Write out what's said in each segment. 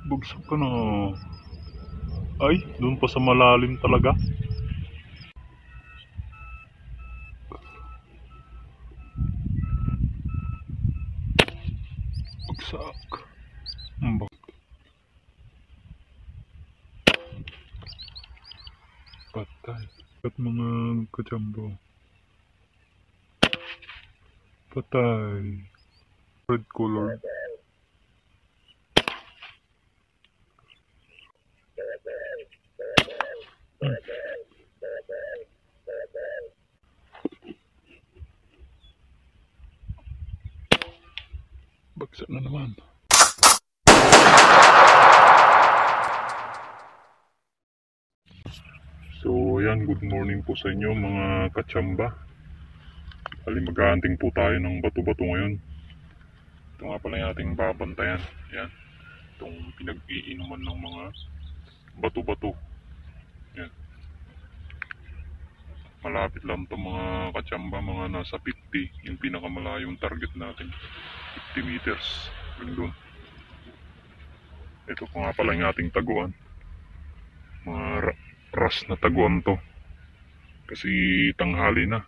Bagsak ka na. Ay, doon pa sa malalim talaga. Bagsak. Patay. At mga kajambo. Patay. Red color. Bagsak na naman. So yan, good morning po sa inyo mga kachamba. Bali mag-aanting po tayo ng bato-bato ngayon. Ito nga pala yung ating babantayan. Yan, itong pinag-iinuman ng mga bato-bato. Yan, malapit lang itong mga kachamba, mga nasa 50. Yung pinakamalayong target natin, 50 meters. Doon. Ito po nga pala yung ating taguan. Mga ras na taguan to. Kasi tanghali na.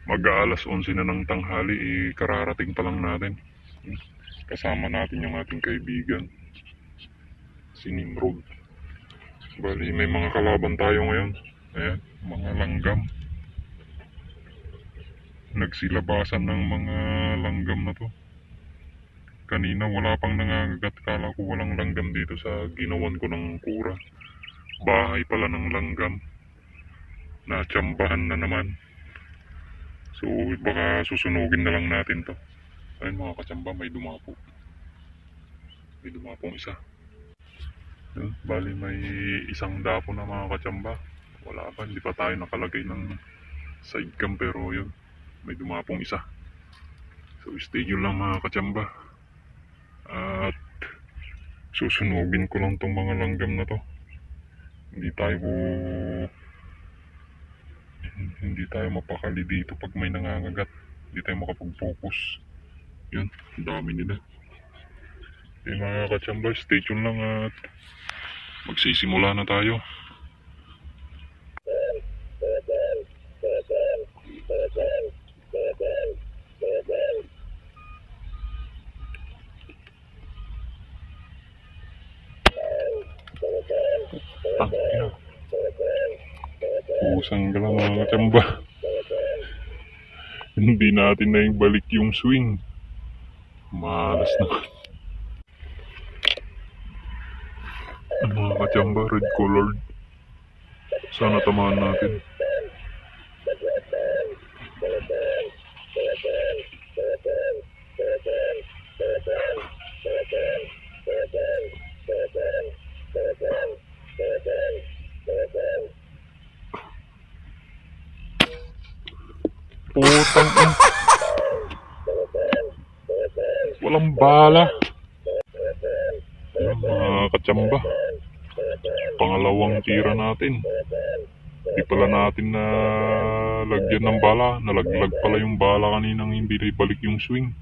Mag-aalas 11 na ng tanghali, kararating pa lang natin. Kasama natin yung ating kaibigan, si Nimrod. Bali, may mga kalaban tayo ngayon. Ayan, mga langgam. Nagsilabasan ng mga langgam na to. Kanina wala pang nangangagat. Kala ko walang langgam dito sa ginawan ko ng kura. Bahay pala ng langgam. Natsambahan na naman. So baka susunugin na lang natin to. Ayun mga katsamba, may dumapo. May dumapong isa. Bali may isang dapo na mga katsamba. Wala pa, hindi pa tayo nakalagay ng side cam, pero yun, may dumapong isa. So stay nyo lang mga katsamba. At susunugin ko lang tong mga langgam na to. Hindi tayo mapakali dito pag may nangangagat. Hindi tayo makapag-focus. Yun, ang dami nila. Okay mga katsamba, stay tuned lang at magsisimula na tayo. Pusang ka lang mga katsamba. Hindi natin na yung balik yung swing. Malas naman. Mga katsamba, red colored. Sana tamaan natin. Putang ina. Walang bala. Ayan, mga katsamba, pangalawang tira natin. Hindi pala natin na lagyan ng bala. Nalaglag pala yung bala kaninang hindi na ibalik yung swing.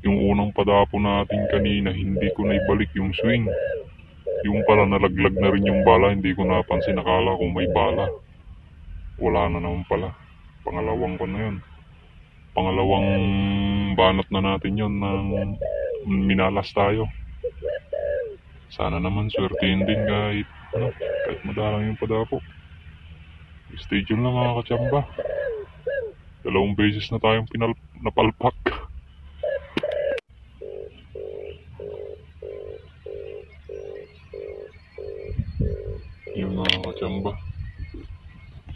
Yung unang padapo natin kanina, hindi ko na ibalik yung swing. Yung pala nalaglag na rin yung bala, hindi ko napansin. Akala ko may bala. Wala na naman pala. Pangalawang ko na yun. Pangalawang banat na natin yun nang minalas tayo. Sana naman swertein din kahit madalang yung padapo. Stay tuned lang mga katsamba. 2 beses na tayong napalpak. Yung mga katsamba,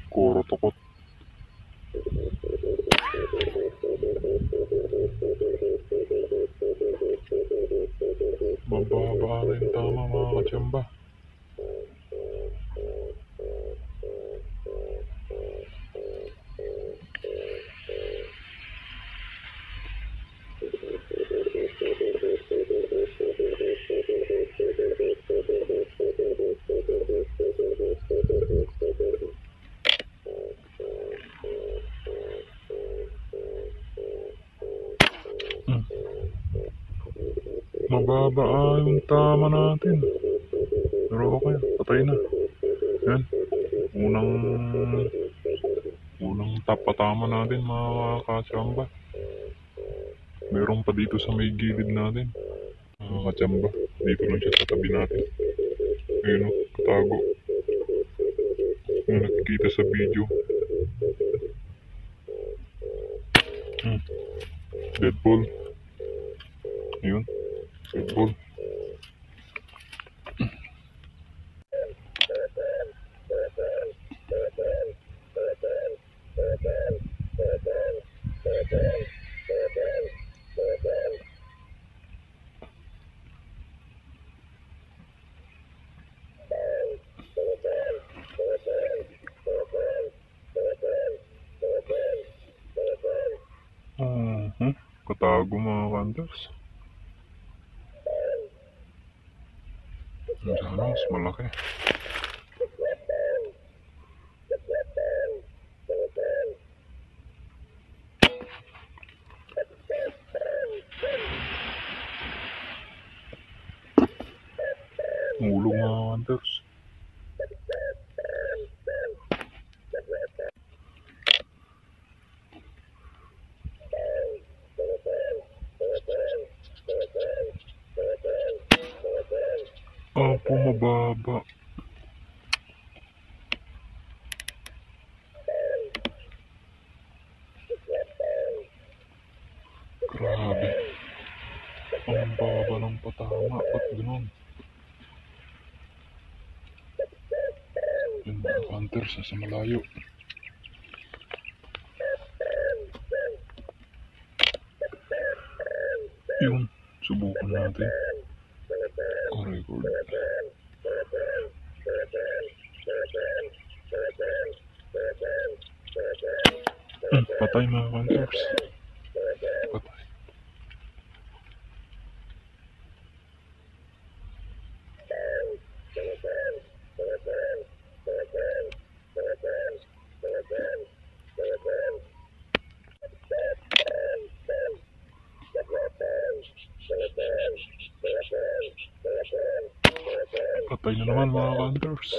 kuro tukot. Mababa na yung tama mga katsamba. Mababa yung tama natin. Pero okay, patay na. Yan. Unang tapatama natin mga katsamba. Meron pa dito sa may gilid natin. Mga katsamba. Dito lang siya sa tabi natin. Ayun o, katago. Yung nakikita sa video. Deadpool. Ayun. Deadpool. Katago mga hunters. Sana mas malaki. Ulog mga hunters. Mababa. Grabe. Ang baba ng patama. Ba't ganun? Yung mga hunters nasa malayo. Yun. Subukan natin. Record. Patay mga hunters. Patay. Patay na naman mga hunters.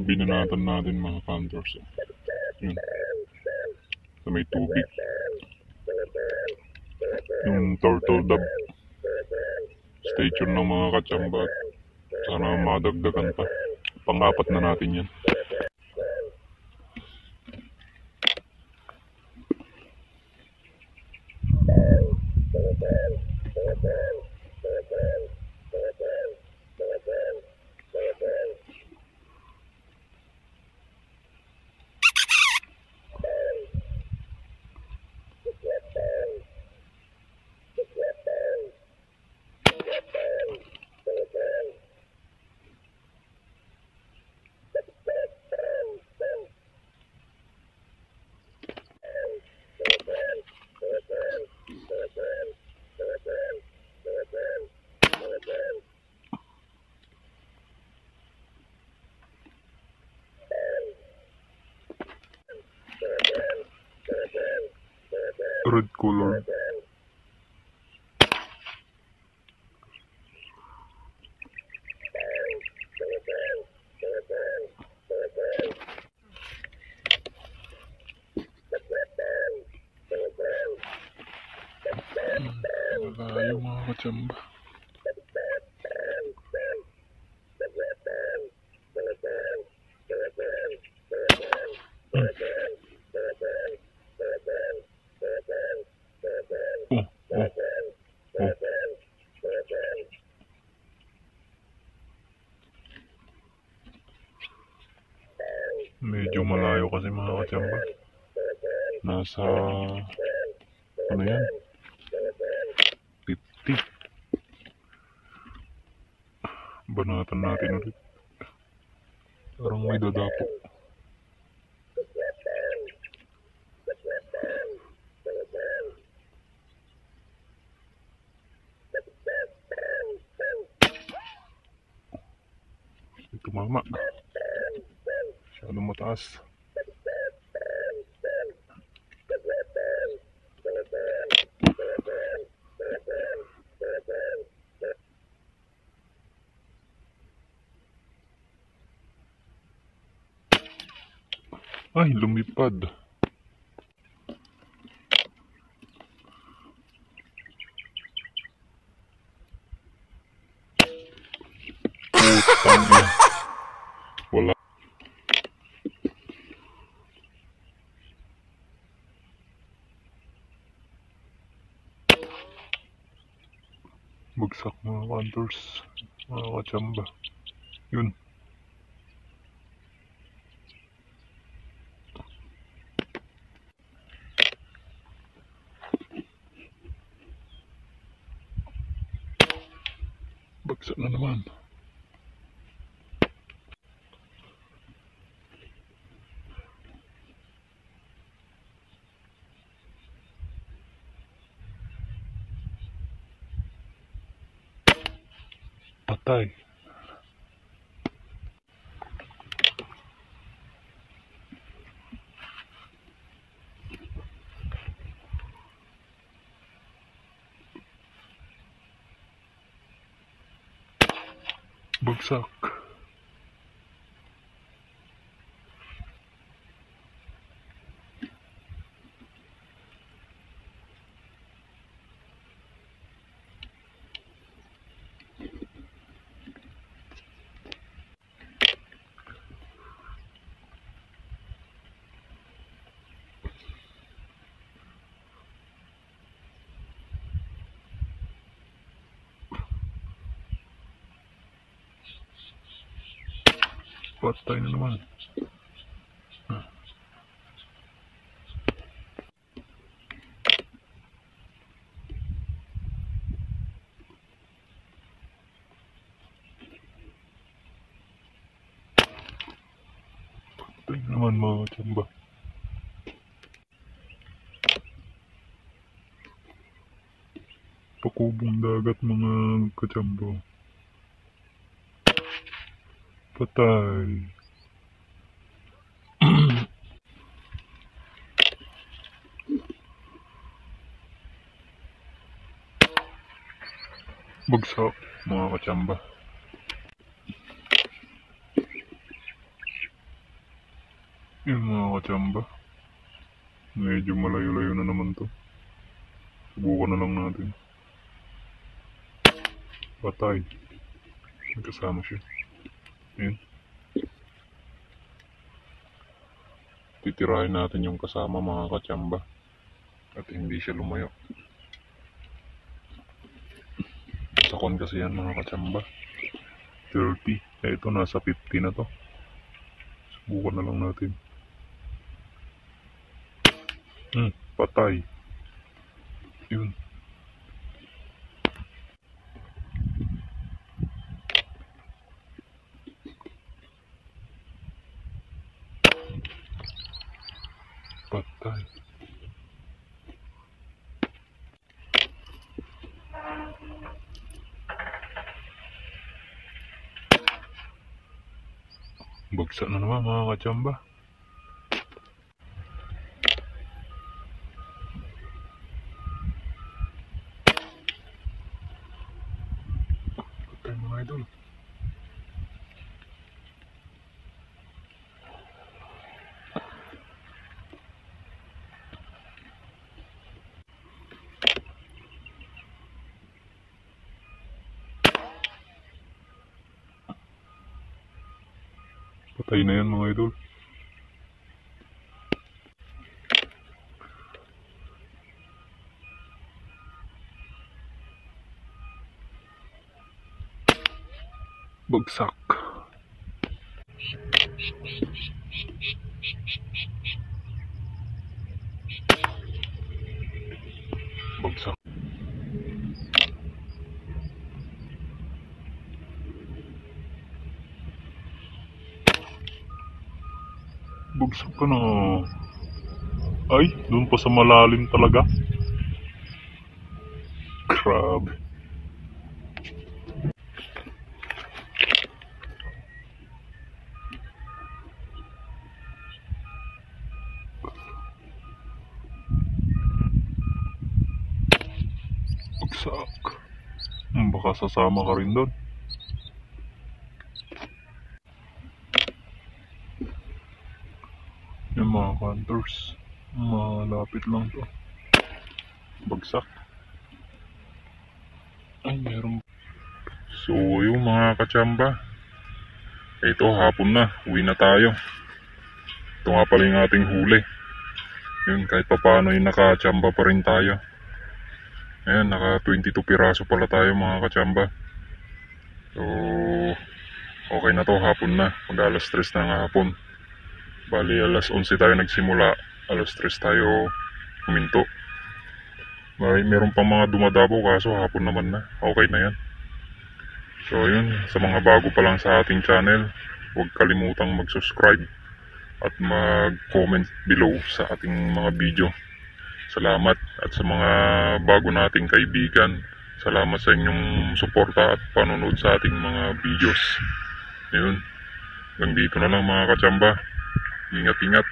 Binanatan natin mga hunters. Yun. Sa may tubig. Yung turtle dove. Stay tuned ng mga katsamba. Sana madagdagan pa. Pang-apat na natin yan. Red color. Malayo mga katsamba. Medyo malayo kasi mga katsamba. Nasa ano yan? 50. Banatan natin ulit. Parang may dadapo. Tumama. Masyadong mataas. Ay, lumipad. Putang ina. Wala. Bagsak mga hunters, mga kachamba. Yun. Bagsak na naman. Patay. Bagsak. Patay na naman. Patay na naman mga kachamba. Pakubong dagat mga kachamba. Patay. Bagsak mga kachamba. Yung mga kachamba, medyo malayo-layo na naman to. Subukan na lang natin. Patay. Nagkasama siya. Yun. Titirahin natin yung kasama mga kachamba. At hindi siya lumayo. Sakon kasi yan mga kachamba. 30. Ito nasa 50 na to. Subukan na lang natin. Patay. Yun. Patay. Bagsak na naman mga kachamba. Patay mga idol. Patay na yan mga idol. Bagsak. Bagsak. Bagsak ka na. Ay, doon pa sa malalim talaga. Grabe. Bagsak. Baka sasama ka rin doon. Yan mga mga hunters. Malapit lang to. Bagsak. Ay, meron. So, yung mga kachamba. Ito, hapon na. Uwi na tayo. Ito nga pala yung ating huli. Yun, kahit papaano yung nakachamba pa rin tayo. Ayan, naka 22 piraso pala tayo mga kachamba. So, okay na to, hapon na. Mag alas 3 na ng hapon. Bali, alas 11 tayo nagsimula. Alas 3 tayo huminto. Meron pang mga dumadapo kaso hapon naman na. Okay na yan. So yun, sa mga bago pa lang sa ating channel, huwag kalimutang mag-subscribe at mag-comment below sa ating mga video. Salamat. At sa mga bago nating kaibigan, salamat sa inyong suporta at panonood sa ating mga videos. Yun, hanggang dito na lang mga kachamba. Ingat-ingat.